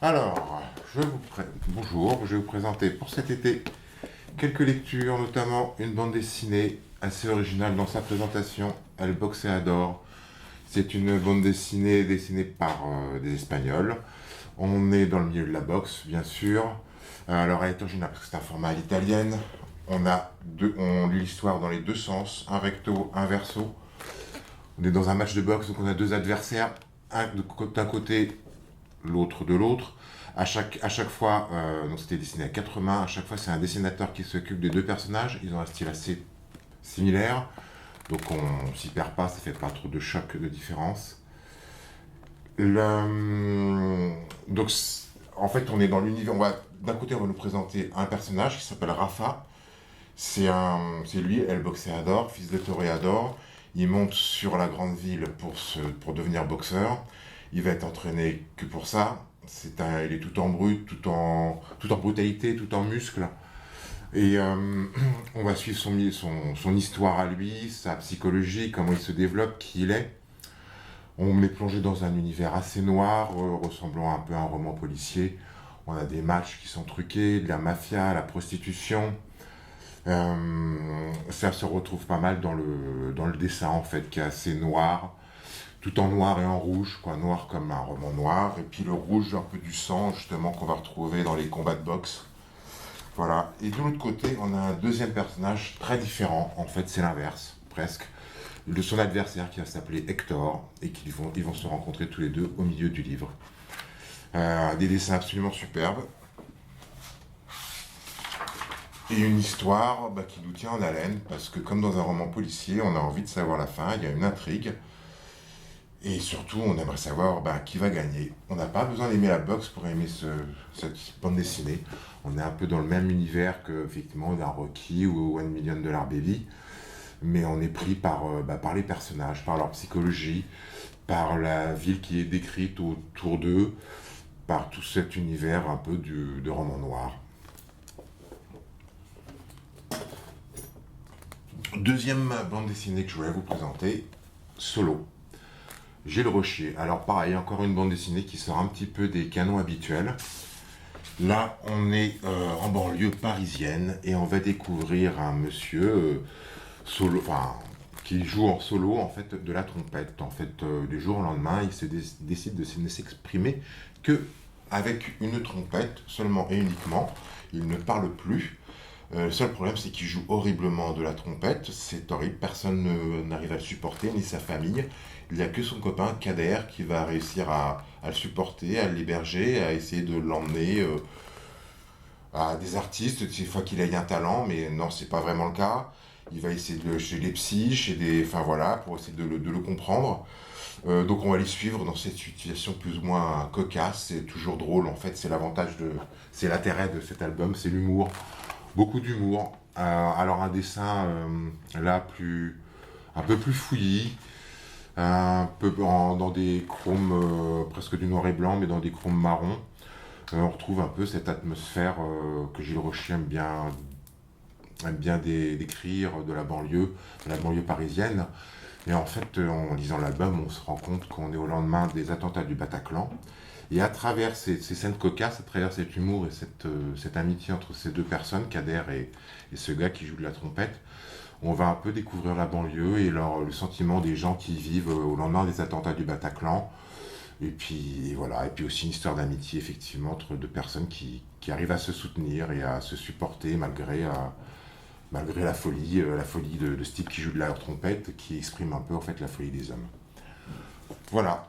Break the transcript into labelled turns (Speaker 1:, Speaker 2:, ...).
Speaker 1: Alors, bonjour, je vais vous présenter pour cet été quelques lectures, notamment une bande dessinée assez originale dans sa présentation, El Boxeador. C'est une bande dessinée par des Espagnols. On est dans le milieu de la boxe, bien sûr. Alors, elle est originale parce que c'est un format à l'italienne. On lit l'histoire dans les deux sens, un recto, un verso. On est dans un match de boxe, donc on a deux adversaires, un d'un côté, l'autre de l'autre. À chaque fois, donc c'était dessiné à quatre mains, à chaque fois c'est un dessinateur qui s'occupe des deux personnages. Ils ont un style assez similaire, donc on s'y perd pas, ça fait pas trop de choc de différence. Donc en fait on est dans l'univers, d'un côté on va nous présenter un personnage qui s'appelle Rafa. C'est lui, El Boxeador, fils de Toreador. Il monte sur la grande ville pour devenir boxeur. Il va être entraîné que pour ça. Il est tout en brut, tout en brutalité, tout en muscle. Et on va suivre son histoire à lui, sa psychologie, comment il se développe, qui il est. On est plongé dans un univers assez noir, ressemblant un peu à un roman policier. On a des matchs qui sont truqués, de la mafia, la prostitution. Ça se retrouve pas mal dans le dessin en fait, qui est assez noir, tout en noir et en rouge, quoi, noir comme un roman noir, et puis le rouge un peu du sang justement qu'on va retrouver dans les combats de boxe. Voilà. Et de l'autre côté, on a un deuxième personnage très différent. En fait, c'est l'inverse, presque. De son adversaire qui va s'appeler Hector, et ils vont se rencontrer tous les deux au milieu du livre. Des dessins absolument superbes. Et une histoire qui nous tient en haleine, parce que comme dans un roman policier, on a envie de savoir la fin, il y a une intrigue. Et surtout, on aimerait savoir qui va gagner. On n'a pas besoin d'aimer la boxe pour aimer cette bande dessinée. On est un peu dans le même univers que, effectivement, d'un Rocky ou One Million Dollar Baby. Mais on est pris par les personnages, par leur psychologie, par la ville qui est décrite autour d'eux, par tout cet univers un peu de roman noir. Deuxième bande dessinée que je voulais vous présenter, Solo. Gilles Rochier. Alors pareil, encore une bande dessinée qui sort un petit peu des canons habituels. Là, on est en banlieue parisienne et on va découvrir un monsieur qui joue en solo en fait de la trompette. En fait, du jour au lendemain, décide de ne s'exprimer que avec une trompette seulement et uniquement. Il ne parle plus. Le seul problème, c'est qu'il joue horriblement de la trompette. C'est horrible, personne n'arrive à le supporter, ni sa famille. Il n'y a que son copain, Kader, qui va réussir à le supporter, à l'héberger, à essayer de l'emmener à des artistes, des fois qu'il ait un talent, mais non, c'est pas vraiment le cas. Il va essayer chez les psys, pour essayer de le comprendre. Donc on va les suivre dans cette situation plus ou moins cocasse, c'est toujours drôle en fait, c'est l'intérêt de cet album, c'est l'humour. Beaucoup d'humour. Alors un dessin un peu plus fouillis, dans des chromes presque du noir et blanc, mais dans des chromes marrons. On retrouve un peu cette atmosphère que Gilles Rochier aime bien décrire de la banlieue parisienne. Et en fait, en lisant l'album, on se rend compte qu'on est au lendemain des attentats du Bataclan. Et à travers ces scènes cocasses, à travers cet humour et cette amitié entre ces deux personnes, Kader et ce gars qui joue de la trompette, on va un peu découvrir la banlieue et le sentiment des gens qui vivent au lendemain des attentats du Bataclan. Et voilà, et puis aussi une histoire d'amitié effectivement entre deux personnes qui arrivent à se soutenir et à se supporter malgré la folie de ce type qui joue de la trompette, qui exprime un peu en fait la folie des hommes. Voilà.